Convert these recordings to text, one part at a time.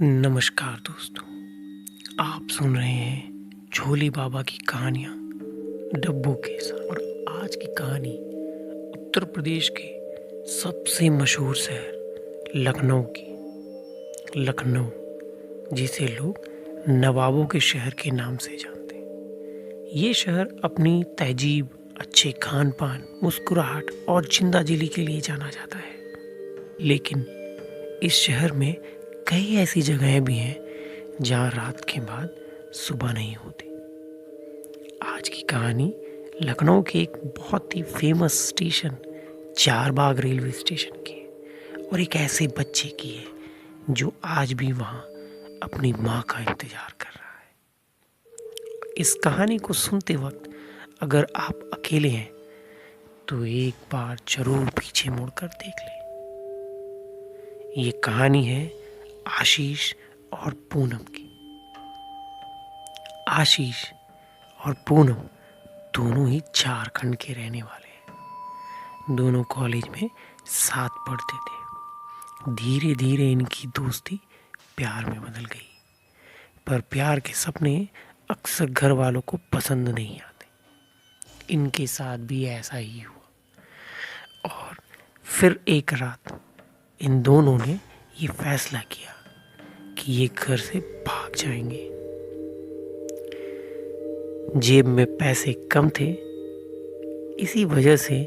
नमस्कार दोस्तों, आप सुन रहे हैं झोली बाबा की कहानियाँ डब्बू के साथ। और आज की कहानी उत्तर प्रदेश के सबसे मशहूर शहर लखनऊ की। लखनऊ, जिसे लोग नवाबों के शहर के नाम से जानते हैं। ये शहर अपनी तहजीब, अच्छे खान पान, मुस्कुराहट और जिंदा दिली के लिए जाना जाता है। लेकिन इस शहर में कई ऐसी जगहें भी हैं जहाँ रात के बाद सुबह नहीं होती। आज की कहानी लखनऊ के एक बहुत ही famous station Charbagh railway station की है और एक ऐसे बच्चे की है जो आज भी वहाँ अपनी माँ का इंतजार कर रहा है। इस कहानी को सुनते वक्त अगर आप अकेले हैं तो एक बार जरूर पीछे मुड़कर देख लें। ये कहानी है आशीष और पूनम की। आशीष और पूनम दोनों ही झारखंड के रहने वाले हैं। दोनों कॉलेज में साथ पढ़ते थे। धीरे धीरे इनकी दोस्ती प्यार में बदल गई, पर प्यार के सपने अक्सर घर वालों को पसंद नहीं आते। इनके साथ भी ऐसा ही हुआ और फिर एक रात इन दोनों ने ये फैसला किया कि ये घर से भाग जाएंगे। जेब में पैसे कम थे, इसी वजह से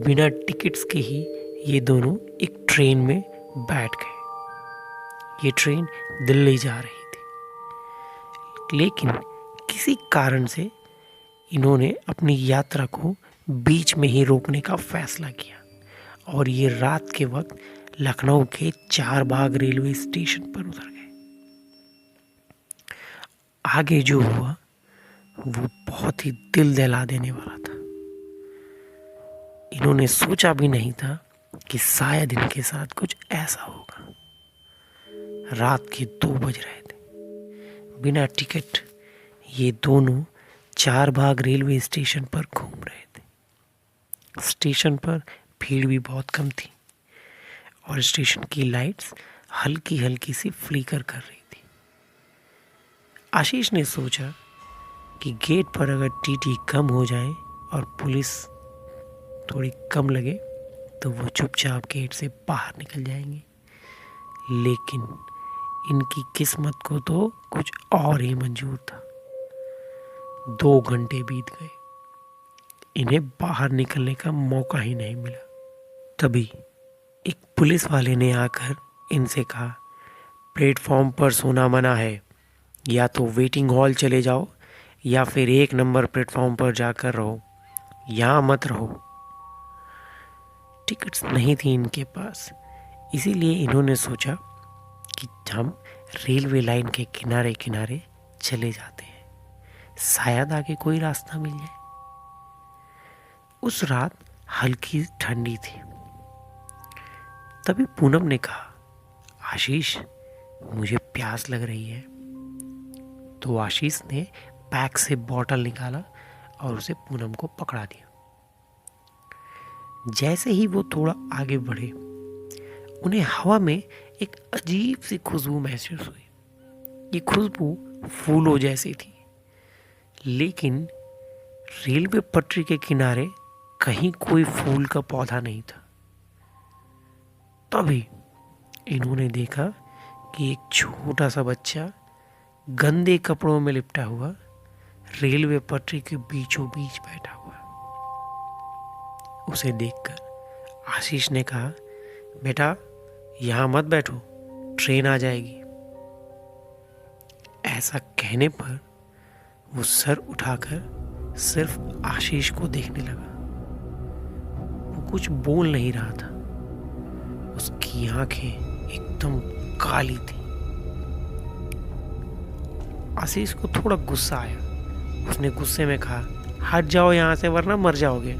बिना टिकट्स के ही ये दोनों एक ट्रेन में बैठ गए। ये ट्रेन दिल्ली जा रही थी, लेकिन किसी कारण से इन्होंने अपनी यात्रा को बीच में ही रोकने का फैसला किया और ये रात के वक्त लखनऊ के चारबाग रेलवे स्टेशन पर उतर गए। आगे जो हुआ वो बहुत ही दिल दहला देने वाला था। इन्होंने सोचा भी नहीं था कि शायद इनके साथ कुछ ऐसा होगा। रात के 2 बज रहे थे। बिना टिकट ये दोनों चारबाग रेलवे स्टेशन पर घूम रहे थे। स्टेशन पर भीड़ भी बहुत कम थी और स्टेशन की लाइट्स हल्की हल्की सी फ्लिकर कर रही थी। आशीष ने सोचा कि गेट पर अगर टीटी कम हो जाए और पुलिस थोड़ी कम लगे तो वो चुपचाप गेट से बाहर निकल जाएंगे। लेकिन इनकी किस्मत को तो कुछ और ही मंजूर था। 2 घंटे बीत गए, इन्हें बाहर निकलने का मौका ही नहीं मिला। तभी एक पुलिस वाले ने आकर इनसे कहा, प्लेटफॉर्म पर सोना मना है, या तो वेटिंग हॉल चले जाओ या फिर 1 नंबर प्लेटफॉर्म पर जाकर रहो, यहाँ मत रहो। टिकट्स नहीं थी इनके पास, इसीलिए इन्होंने सोचा कि हम रेलवे लाइन के किनारे किनारे चले जाते हैं, शायद आगे कोई रास्ता मिल जाए। उस रात हल्की ठंडी थी। तभी पूनम ने कहा, आशीष मुझे प्यास लग रही है। तो आशीष ने बैग से बोतल निकाला और उसे पूनम को पकड़ा दिया। जैसे ही वो थोड़ा आगे बढ़े, उन्हें हवा में एक अजीब सी खुशबू महसूस हुई। ये खुशबू फूलों जैसी थी, लेकिन रेलवे पटरी के किनारे कहीं कोई फूल का पौधा नहीं था। तभी इन्होंने देखा कि एक छोटा सा बच्चा गंदे कपड़ों में लिपटा हुआ रेलवे पटरी के बीचों बीच बैठा हुआ। उसे देखकर आशीष ने कहा, बेटा यहां मत बैठो, ट्रेन आ जाएगी। ऐसा कहने पर वो सर उठाकर सिर्फ आशीष को देखने लगा। वो कुछ बोल नहीं रहा था। उसकी आंखें एकदम काली थी। आशीष को थोड़ा गुस्सा आया। उसने गुस्से में कहा, हट जाओ यहाँ से वरना मर जाओगे।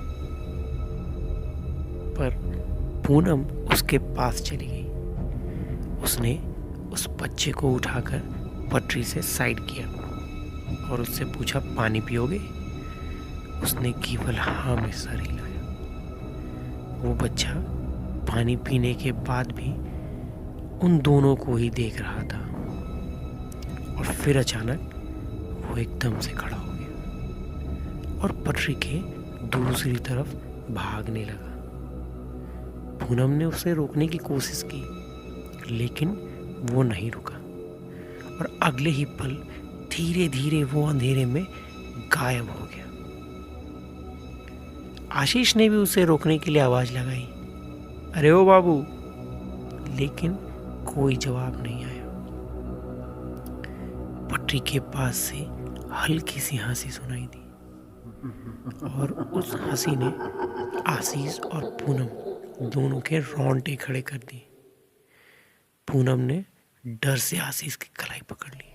पर पूनम उसके पास चली गई। उसने उस बच्चे को उठाकर पटरी से साइड किया और उससे पूछा, पानी पियोगे? उसने केवल हाँ में सर हिलाया। वो बच्चा पानी पीने के बाद भी उन दोनों को ही देख रहा था। और फिर अचानक वो एकदम से खड़ा हो गया और पटरी के दूसरी तरफ भागने लगा। पूनम ने उसे रोकने की कोशिश की, लेकिन वो नहीं रुका और अगले ही पल धीरे धीरे वो अंधेरे में गायब हो गया। आशीष ने भी उसे रोकने के लिए आवाज लगाई, अरे ओ बाबू, लेकिन कोई जवाब नहीं आया। पटरी के पास से हल्की सी हंसी सुनाई दी और उस हंसी ने आशीष और पूनम दोनों के रोंगटे खड़े कर दिए। पूनम ने डर से आशीष की कलाई पकड़ ली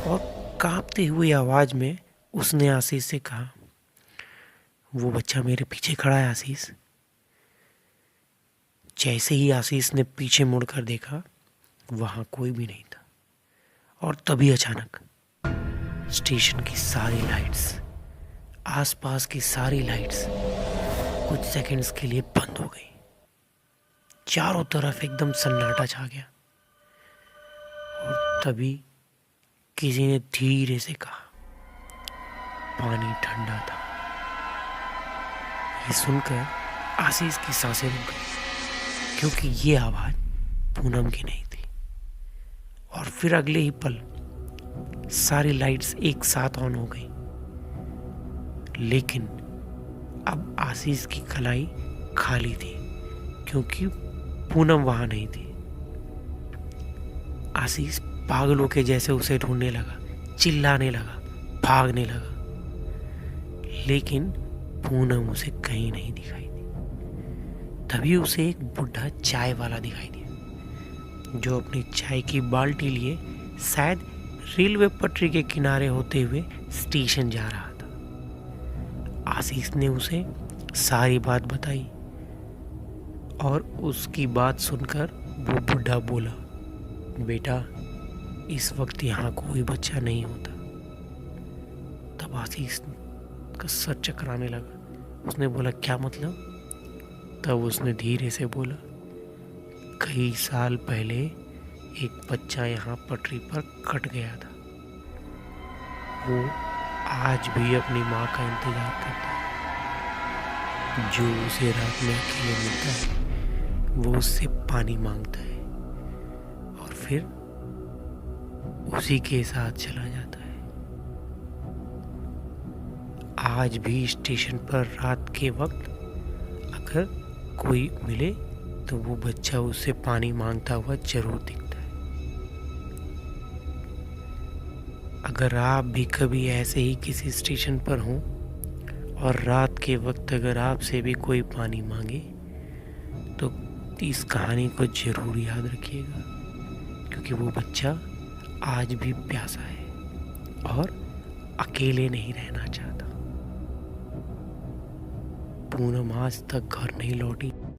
और कांपते हुए आवाज में उसने आशीष से कहा, वो बच्चा मेरे पीछे खड़ा है आशीष। जैसे ही आशीष ने पीछे मुड़कर देखा, वहां कोई भी नहीं था और तभी अचानक स्टेशन की सारी लाइट्स, आसपास की सारी लाइट्स कुछ सेकंड्स के लिए बंद हो गई। चारों तरफ एकदम सन्नाटा छा गया और तभी किसी ने धीरे से कहा, पानी ठंडा था। ये सुनकर आशीष की सांसें रुक गई, क्योंकि ये आवाज पूनम की नहीं थी। और फिर अगले ही पल सारी लाइट्स एक साथ ऑन हो गई, लेकिन अब आशीष की कलाई खाली थी, क्योंकि पूनम वहां नहीं थी। आशीष पागलों के जैसे उसे ढूंढने लगा, चिल्लाने लगा, भागने लगा, लेकिन पूनम उसे कहीं नहीं दिखाई दी। तभी उसे एक बुढ़ा चाय वाला दिखाई दिया, जो अपनी चाय की बाल्टी लिए शायद रेलवे पटरी के किनारे होते हुए स्टेशन जा रहा था। आशीष ने उसे सारी बात बताई और उसकी बात सुनकर वो बुढ़ा बोला, बेटा, इस वक्त यहाँ कोई बच्चा नहीं होता। तब आशीष का सर चकराने लगा। उसने बोला, क्या मतलब? तब उसने धीरे से बोला, कई साल पहले एक बच्चा यहाँ पटरी पर कट गया था। वो आज भी अपनी माँ का इंतजार करता है, जो उसे रात में अकेले मिलता है। वो उससे पानी मांगता है और फिर उसी के साथ चला जाता है। आज भी स्टेशन पर रात के वक्त अगर कोई मिले तो वो बच्चा उससे पानी मांगता हुआ जरूर दिखता है। अगर आप भी कभी ऐसे ही किसी स्टेशन पर हों और रात के वक्त अगर आपसे भी कोई पानी मांगे, तो इस कहानी को जरूर याद रखिएगा, क्योंकि वो बच्चा आज भी प्यासा है और अकेले नहीं रहना चाहता। पूनम आज तक घर नहीं लौटी।